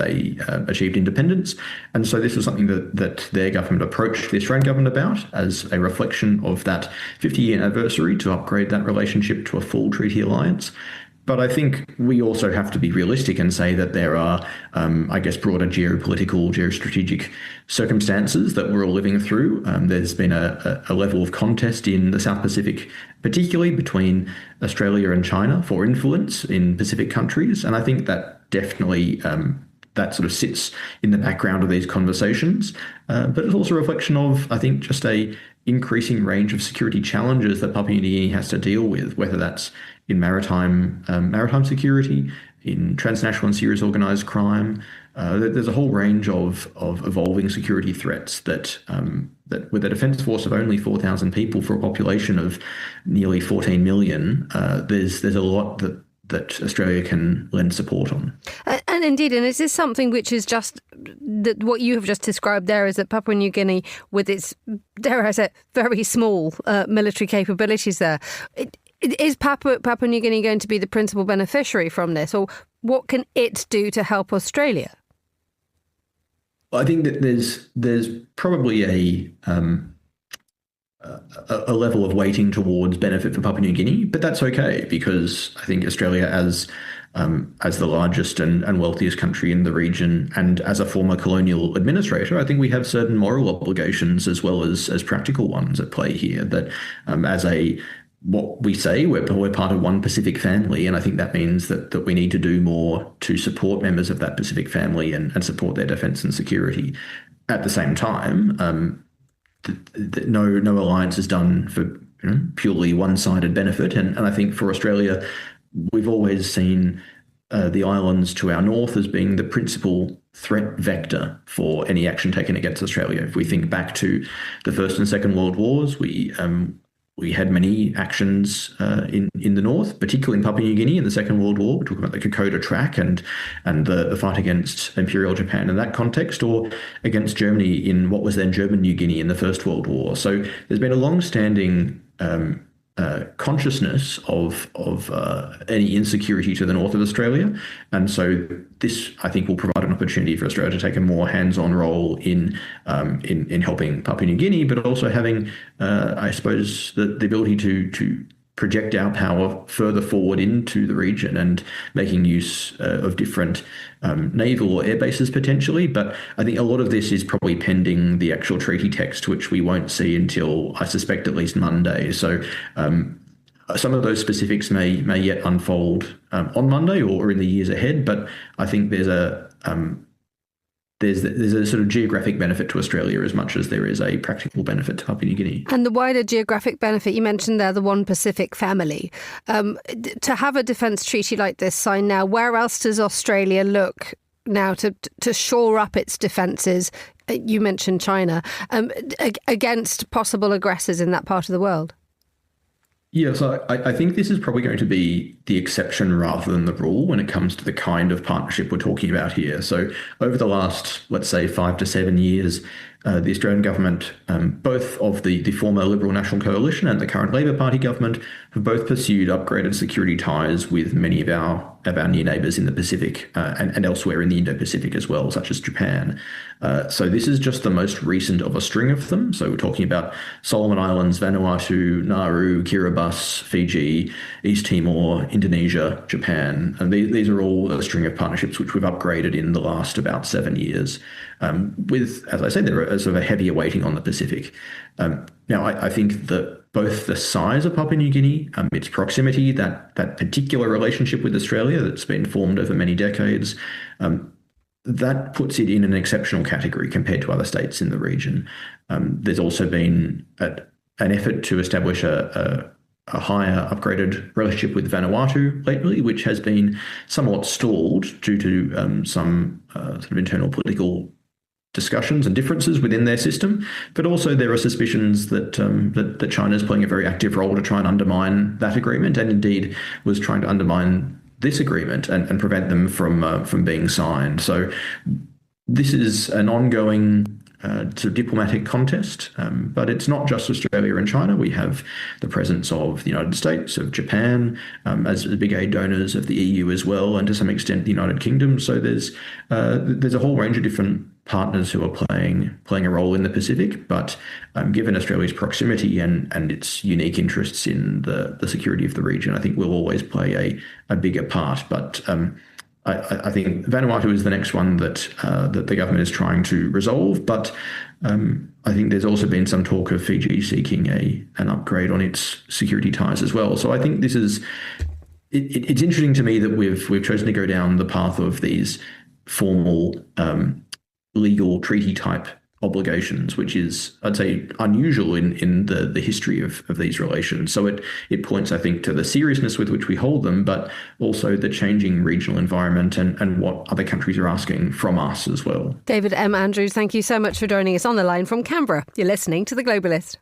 achieved independence. And so this was something that their government approached the Australian government about as a reflection of that 50-year anniversary to upgrade that relationship to a full treaty alliance. But I think we also have to be realistic and say that there are, broader geopolitical, geostrategic circumstances that we're all living through. There's been a level of contest in the South Pacific, particularly between Australia and China for influence in Pacific countries. And I think that definitely that sort of sits in the background of these conversations. But it's also a reflection of, I think, just a increasing range of security challenges that Papua New Guinea has to deal with, whether that's in maritime security, in transnational and serious organised crime. There's a whole range of evolving security threats that with a defence force of only 4,000 people for a population of nearly 14 million, there's a lot that Australia can lend support on. And indeed, and is this something which is just that what you have just described there is that Papua New Guinea, with its, dare I say, very small military capabilities there, is Papua New Guinea going to be the principal beneficiary from this, or what can it do to help Australia? I think that there's probably a level of weighting towards benefit for Papua New Guinea, but that's okay, because I think Australia, as the largest and wealthiest country in the region, and as a former colonial administrator, I think we have certain moral obligations as well as practical ones at play here. That what we say, we're part of one Pacific family, and I think that means that we need to do more to support members of that Pacific family and support their defence and security. At the same time, no alliance is done for purely one-sided benefit, and I think for Australia, we've always seen the islands to our north as being the principal threat vector for any action taken against Australia. If we think back to the First and Second World Wars, we had many actions in the north, particularly in Papua New Guinea in the Second World War. We're talking about the Kokoda Track and the fight against Imperial Japan in that context, or against Germany in what was then German New Guinea in the First World War. So there's been a long-standing consciousness of any insecurity to the north of Australia, and so this, I think, will provide an opportunity for Australia to take a more hands-on role in helping Papua New Guinea, but also having, I suppose, the ability to project our power further forward into the region and making use of different naval or air bases potentially. But I think a lot of this is probably pending the actual treaty text, which we won't see until, I suspect, at least Monday. So some of those specifics may yet unfold on Monday or in the years ahead. But I think there's a sort of geographic benefit to Australia as much as there is a practical benefit to Papua New Guinea. And the wider geographic benefit, you mentioned there, the One Pacific family. To have a defence treaty like this signed now, where else does Australia look now to shore up its defences? You mentioned China, against possible aggressors in that part of the world. Yeah, so I think this is probably going to be the exception rather than the rule when it comes to the kind of partnership we're talking about here. So over the last, let's say, 5 to 7 years, the Australian government, both of the former Liberal National Coalition and the current Labor Party government, have both pursued upgraded security ties with many of our near neighbours in the Pacific and elsewhere in the Indo-Pacific as well, such as Japan. So this is just the most recent of a string of them. So we're talking about Solomon Islands, Vanuatu, Nauru, Kiribati, Fiji, East Timor, Indonesia, Japan. And these are all a string of partnerships which we've upgraded in the last about 7 years. With, as I said, there are sort of a heavier weighting on the Pacific. Now, I think that both the size of Papua New Guinea, its proximity, that particular relationship with Australia that's been formed over many decades, that puts it in an exceptional category compared to other states in the region. There's also been an effort to establish a higher upgraded relationship with Vanuatu lately, which has been somewhat stalled due to some sort of internal political discussions and differences within their system. But also there are suspicions that China is playing a very active role to try and undermine that agreement, and indeed was trying to undermine this agreement and prevent them from being signed. So this is an ongoing sort of diplomatic contest, but it's not just Australia and China. We have the presence of the United States, of Japan, as big aid donors, of the EU as well, and to some extent the United Kingdom. So there's a whole range of different partners who are playing a role in the Pacific, but given Australia's proximity and its unique interests in the security of the region, I think we'll always play a bigger part. But I think Vanuatu is the next one that the government is trying to resolve. But I think there's also been some talk of Fiji seeking an upgrade on its security ties as well. So I think this is it's interesting to me that we've chosen to go down the path of these formal legal treaty type obligations, which is, I'd say, unusual in the history of these relations. So it points, I think, to the seriousness with which we hold them, but also the changing regional environment and what other countries are asking from us as well. David M. Andrews, thank you so much for joining us on the line from Canberra. You're listening to The Globalist.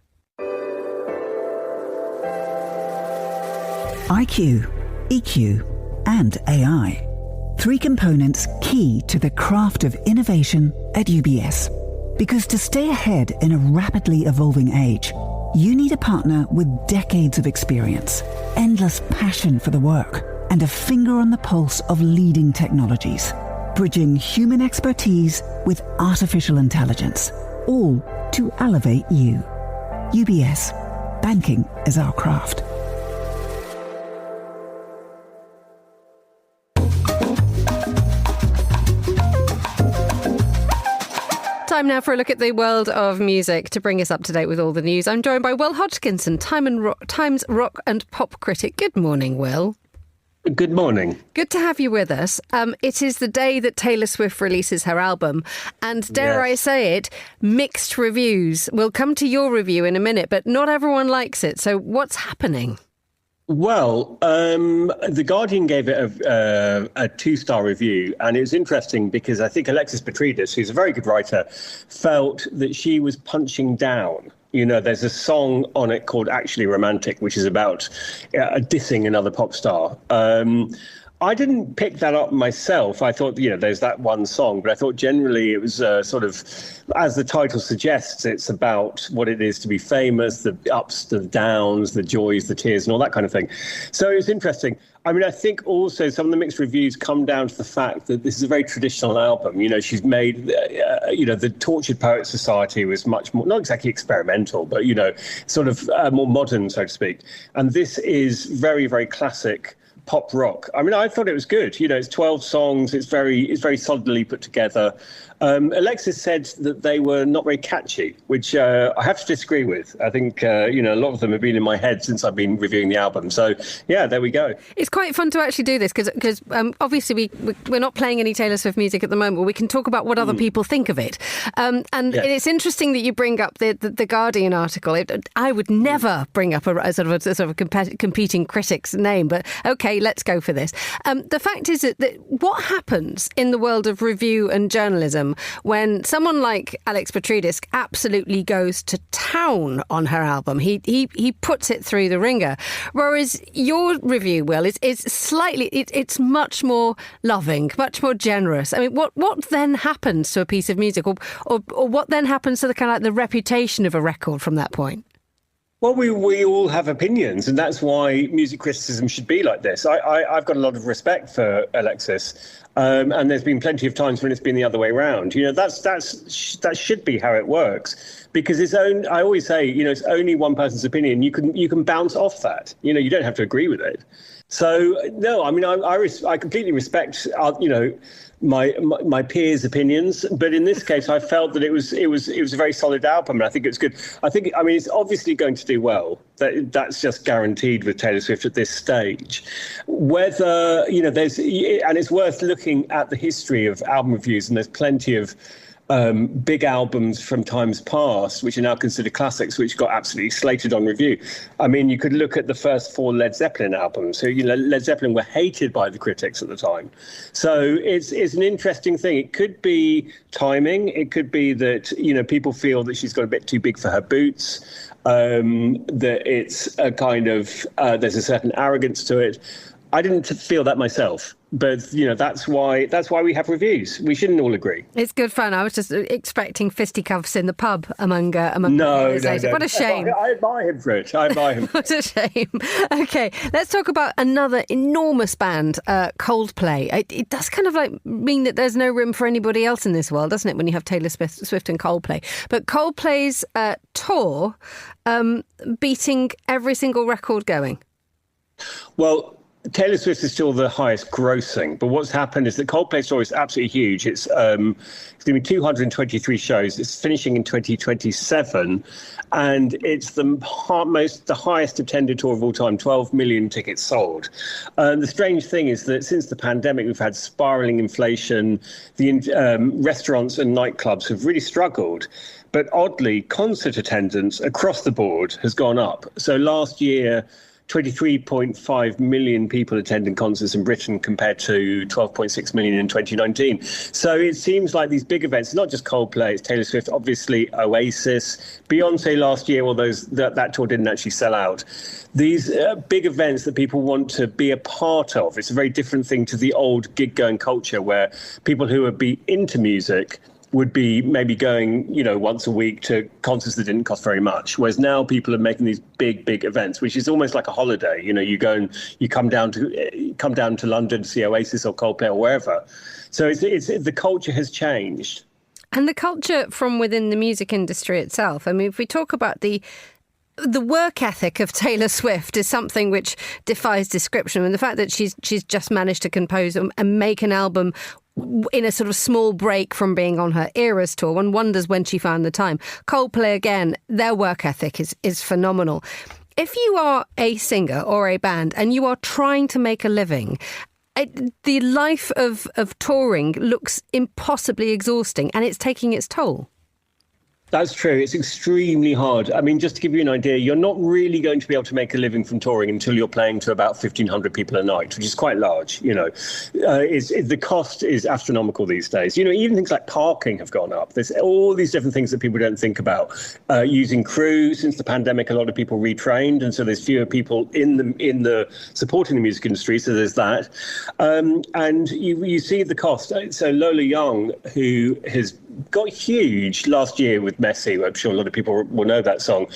IQ, EQ, and AI. 3 components key to the craft of innovation at UBS. Because to stay ahead in a rapidly evolving age, you need a partner with decades of experience, endless passion for the work, and a finger on the pulse of leading technologies, bridging human expertise with artificial intelligence, all to elevate you. UBS. Banking is our craft. Time now for a look at the world of music. To bring us up to date with all the news, I'm joined by Will Hodgkinson, Times rock and pop critic. Good morning, Will. Good morning. Good to have you with us. It is the day that Taylor Swift releases her album, and dare I say it, mixed reviews. We'll come to your review in a minute, but not everyone likes it. So what's happening? Well, The Guardian gave it a 2-star review, and it was interesting because I think Alexis Petridis, who's a very good writer, felt that she was punching down. You know, there's a song on it called Actually Romantic, which is about dissing another pop star. I didn't pick that up myself. I thought, there's that one song, but I thought generally it was sort of, as the title suggests, it's about what it is to be famous, the ups, the downs, the joys, the tears, and all that kind of thing. So it was interesting. I mean, I think also some of the mixed reviews come down to the fact that this is a very traditional album. She's made, the Tortured Poets Society was much more, not exactly experimental, but, sort of more modern, so to speak. And this is very, very classic pop rock. I mean, I thought it was good. It's 12 songs. It's very solidly put together. Alexis said that they were not very catchy, which I have to disagree with. I think, a lot of them have been in my head since I've been reviewing the album. So, yeah, there we go. It's quite fun to actually do this because obviously we're not playing any Taylor Swift music at the moment, but we can talk about what other people think of it. It's interesting that you bring up the Guardian article. I would never bring up a sort of a competing critic's name, but OK, let's go for this. The fact is that what happens in the world of review and journalism when someone like Alex Petridis absolutely goes to town on her album? He puts it through the ringer. Whereas your review, Will, is slightly, it's much more loving, much more generous. I mean, what then happens to a piece of music, or what then happens to the kind of like the reputation of a record from that point? Well, we all have opinions, and that's why music criticism should be like this. I've got a lot of respect for Alexis, and there's been plenty of times when it's been the other way around. That should be how it works, because I always say, it's only one person's opinion. You can bounce off that. You don't have to agree with it. So no, I mean, I completely respect my peers' opinions, but in this case, I felt that it was a very solid album, and I think it's good. I mean, it's obviously going to do well. That's just guaranteed with Taylor Swift at this stage. Whether and it's worth looking at the history of album reviews, and there's plenty of big albums from times past, which are now considered classics, which got absolutely slated on review. I mean, you could look at the first 4 Led Zeppelin albums. So, Led Zeppelin were hated by the critics at the time. So it's an interesting thing. It could be timing. It could be that, people feel that she's got a bit too big for her boots, that it's a kind of, there's a certain arrogance to it. I didn't feel that myself. But, you know, that's why we have reviews. We shouldn't all agree. It's good fun. I was just expecting fisticuffs in the pub among No. What a shame. I admire him for it. I admire him. What a shame. OK, let's talk about another enormous band, Coldplay. It does kind of like mean that there's no room for anybody else in this world, doesn't it, when you have Taylor Swift and Coldplay? But Coldplay's tour beating every single record going. Well, Taylor Swift is still the highest grossing, but what's happened is that Coldplay's tour is absolutely huge. It's going to be 223 shows. It's finishing in 2027, and it's the highest attended tour of all time. 12 million tickets sold. The strange thing is that since the pandemic, we've had spiraling inflation. The restaurants and nightclubs have really struggled. But oddly, concert attendance across the board has gone up. So last year, 23.5 million people attending concerts in Britain compared to 12.6 million in 2019. So it seems like these big events, not just Coldplay, it's Taylor Swift, obviously Oasis, Beyonce last year, although that tour didn't actually sell out. These big events that people want to be a part of, it's a very different thing to the old gig-going culture where people who would be into music would be maybe going, you know, once a week to concerts that didn't cost very much. Whereas now people are making these big events, which is almost like a holiday. You know, you go and you come down to London to see Oasis or Coldplay or wherever. So it's the culture has changed. And the culture from within the music industry itself. I mean, if we talk about the work ethic of Taylor Swift is something which defies description. And the fact that she's just managed to compose and make an album in a sort of small break from being on her Eras tour, one wonders when she found the time. Coldplay, again, their work ethic is phenomenal. If you are a singer or a band and you are trying to make a living, the life of touring looks impossibly exhausting and it's taking its toll. That's true. It's extremely hard. I mean, just to give you an idea, you're not really going to be able to make a living from touring until you're playing to about 1,500 people a night, which is quite large. You know, the cost is astronomical these days. You know, even things like parking have gone up. There's all these different things that people don't think about. Using crew, since the pandemic, a lot of people retrained, and so there's fewer people in the supporting the music industry. So there's that, and you see the cost. So Lola Young, who has got huge last year with Messi, I'm sure a lot of people will know that song.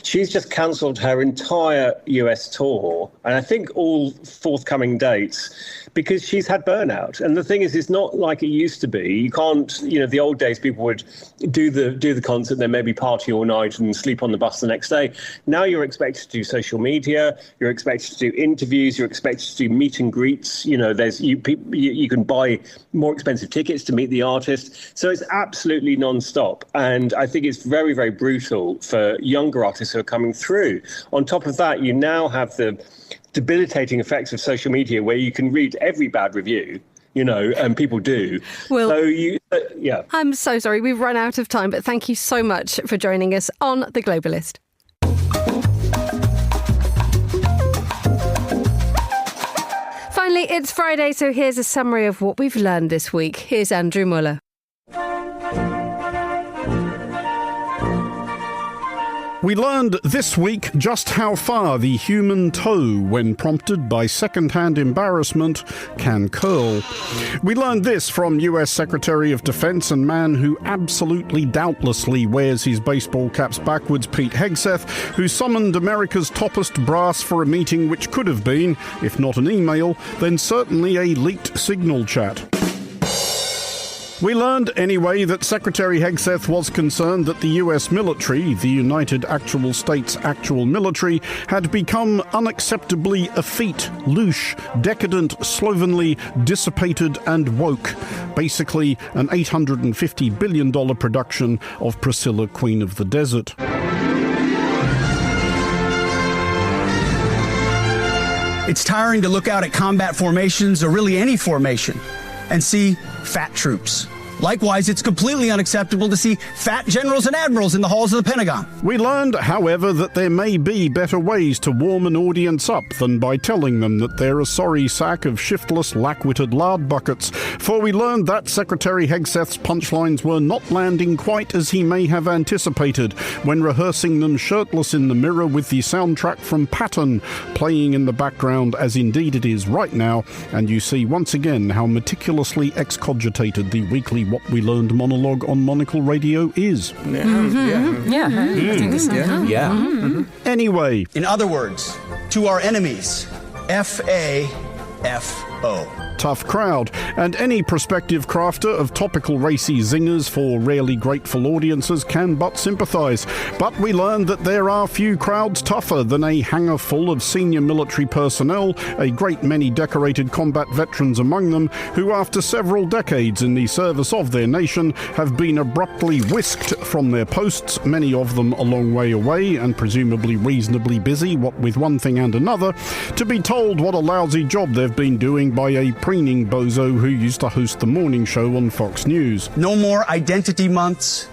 She's just cancelled her entire US tour, and I think all forthcoming dates, because she's had burnout. And the thing is, it's not like it used to be. You can't, you know, the old days people would do the concert, then maybe party all night and sleep on the bus the next day. Now you're expected to do social media, you're expected to do interviews, you're expected to do meet and greets. You know, you can buy more expensive tickets to meet the artist. So it's absolutely non-stop. And I think it's very, very brutal for younger artists who are coming through. On top of that, you now have the debilitating effects of social media where you can read every bad review, you know, and people do. Well, so yeah. I'm so sorry. We've run out of time, but thank you so much for joining us on The Globalist. Finally, it's Friday, so here's a summary of what we've learned this week. Here's Andrew Muller. We learned this week just how far the human toe, when prompted by second-hand embarrassment, can curl. We learned this from US Secretary of Defense and man who absolutely doubtlessly wears his baseball caps backwards, Pete Hegseth, who summoned America's toppest brass for a meeting which could have been, if not an email, then certainly a leaked signal chat. We learned, anyway, that Secretary Hegseth was concerned that the US military, the United Actual States Actual Military, had become unacceptably effete, louche, decadent, slovenly, dissipated and woke. Basically, an $850 billion production of Priscilla, Queen of the Desert. It's tiring to look out at combat formations, or really any formation, and see fat troops, Likewise, it's completely unacceptable to see fat generals and admirals in the halls of the Pentagon. We learned, however, that there may be better ways to warm an audience up than by telling them that they're a sorry sack of shiftless, lack-witted lard buckets. For we learned that Secretary Hegseth's punchlines were not landing quite as he may have anticipated when rehearsing them shirtless in the mirror with the soundtrack from Patton playing in the background, as indeed it is right now, and you see once again how meticulously excogitated the weekly What We Learned monologue on Monocle Radio is. Anyway. In other words, to our enemies, F-A-F-O. Tough crowd, and any prospective crafter of topical racy zingers for rarely grateful audiences can but sympathise. But we learned that there are few crowds tougher than a hangar full of senior military personnel, a great many decorated combat veterans among them, who after several decades in the service of their nation have been abruptly whisked from their posts, many of them a long way away and presumably reasonably busy, what with one thing and another, to be told what a lousy job they've been doing by a preening bozo who used to host the morning show on Fox News. No more identity months,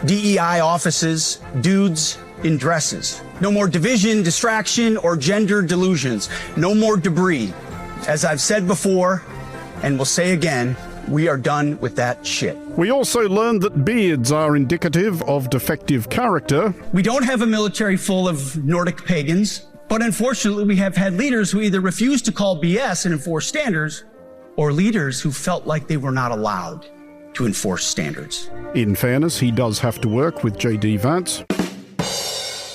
DEI offices, dudes in dresses. No more division, distraction, or gender delusions. No more debris. As I've said before, and will say again, we are done with that shit. We also learned that beards are indicative of defective character. We don't have a military full of Nordic pagans, but unfortunately we have had leaders who either refuse to call BS and enforce standards, or leaders who felt like they were not allowed to enforce standards. In fairness, he does have to work with J.D. Vance.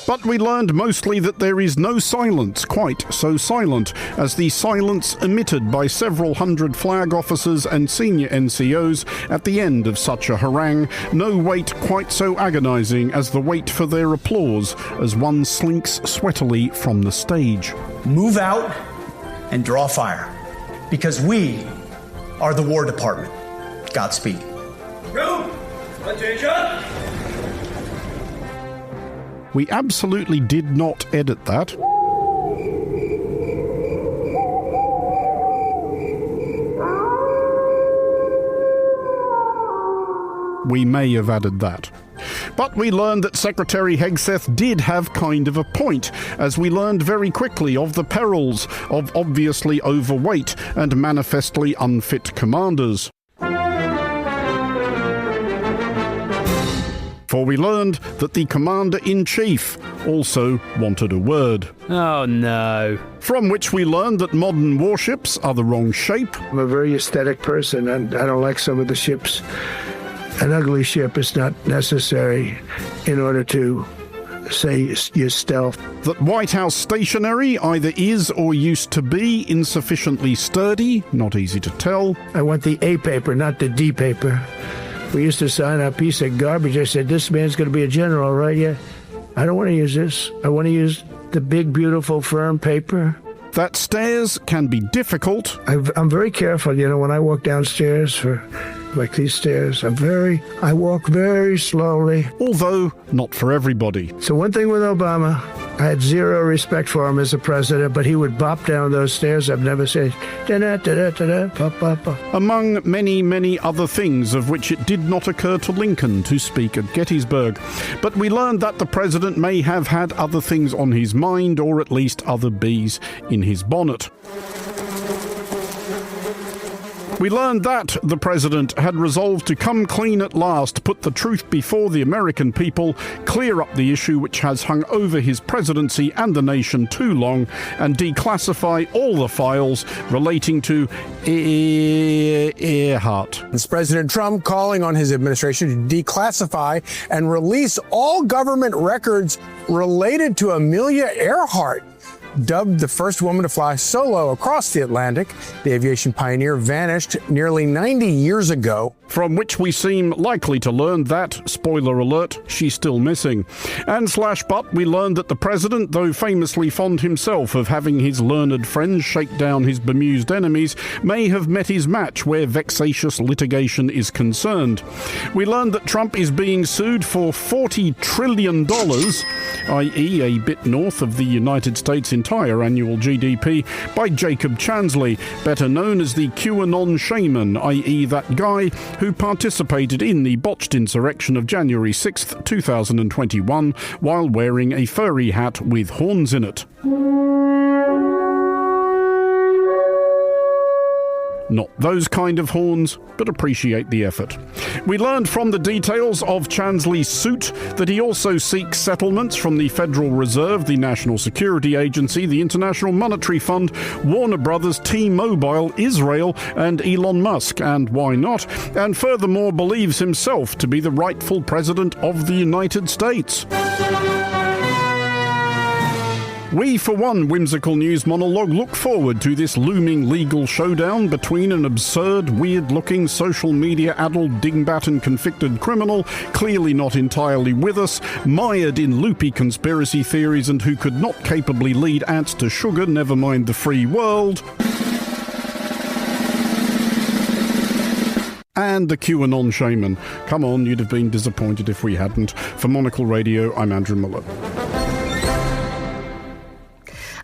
But we learned mostly that there is no silence quite so silent as the silence emitted by several hundred flag officers and senior NCOs at the end of such a harangue, no wait quite so agonising as the wait for their applause as one slinks sweatily from the stage. Move out and draw fire, because we are the War Department. Godspeed. Room! Attention! We absolutely did not edit that. We may have added that. But we learned that Secretary Hegseth did have kind of a point, as we learned very quickly of the perils of obviously overweight and manifestly unfit commanders. For we learned that the Commander-in-Chief also wanted a word. Oh no. From which we learned that modern warships are the wrong shape. I'm a very aesthetic person, and I don't like some of the ships. An ugly ship is not necessary in order to say your stealth. That White House stationery either is or used to be insufficiently sturdy, not easy to tell. I want the A paper, not the D paper. We used to sign a piece of garbage. I said, this man's going to be a general, right? Yeah. I don't want to use this. I want to use the big, beautiful, firm paper. That stairs can be difficult. I'm very careful, when I walk downstairs like these stairs. I walk very slowly. Although not for everybody. So one thing with Obama, I had zero respect for him as a president, but he would bop down those stairs. I've never said, da-da-da-da-da-da, pop, pop, pop. Among many, many other things of which it did not occur to Lincoln to speak at Gettysburg. But we learned that the president may have had other things on his mind, or at least other bees in his bonnet. We learned that the president had resolved to come clean at last, put the truth before the American people, clear up the issue which has hung over his presidency and the nation too long, and declassify all the files relating to Earhart. It's President Trump calling on his administration to declassify and release all government records related to Amelia Earhart. Dubbed the first woman to fly solo across the Atlantic, the aviation pioneer vanished nearly 90 years ago. From which we seem likely to learn that, spoiler alert, she's still missing. And but we learned that the president, though famously fond himself of having his learned friends shake down his bemused enemies, may have met his match where vexatious litigation is concerned. We learned that Trump is being sued for $40 trillion, i.e. a bit north of the United States' entire annual GDP, by Jacob Chansley, better known as the QAnon shaman, i.e. that guy who participated in the botched insurrection of January 6th, 2021, while wearing a furry hat with horns in it. Not those kind of horns, but appreciate the effort. We learned from the details of Chansley's suit that he also seeks settlements from the Federal Reserve, the National Security Agency, the International Monetary Fund, Warner Brothers, T-Mobile, Israel, and Elon Musk, and why not, and furthermore believes himself to be the rightful president of the United States. We, for one whimsical news monologue, look forward to this looming legal showdown between an absurd, weird-looking, social media-addled dingbat and convicted criminal, clearly not entirely with us, mired in loopy conspiracy theories and who could not capably lead ants to sugar, never mind the free world, and the QAnon shaman. Come on, you'd have been disappointed if we hadn't. For Monocle Radio, I'm Andrew Muller.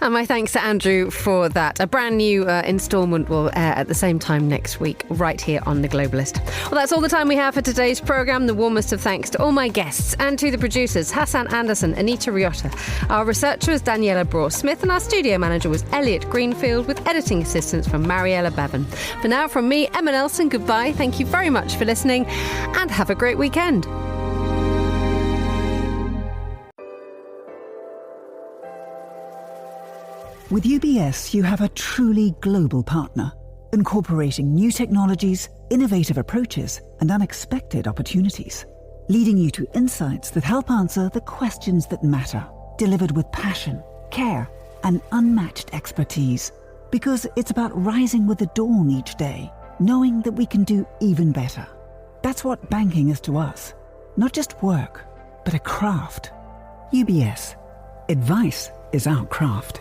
And my thanks to Andrew for that. A brand new instalment will air at the same time next week, right here on The Globalist. Well, that's all the time we have for today's programme. The warmest of thanks to all my guests and to the producers, Hassan Anderson, Anita Riotta. Our researcher was Daniela Braw-Smith and our studio manager was Elliot Greenfield, with editing assistance from Mariella Bevan. For now, from me, Emma Nelson, goodbye. Thank you very much for listening and have a great weekend. With UBS, you have a truly global partner, incorporating new technologies, innovative approaches, and unexpected opportunities, leading you to insights that help answer the questions that matter, delivered with passion, care, and unmatched expertise. Because it's about rising with the dawn each day, knowing that we can do even better. That's what banking is to us. Not just work, but a craft. UBS. Advice is our craft.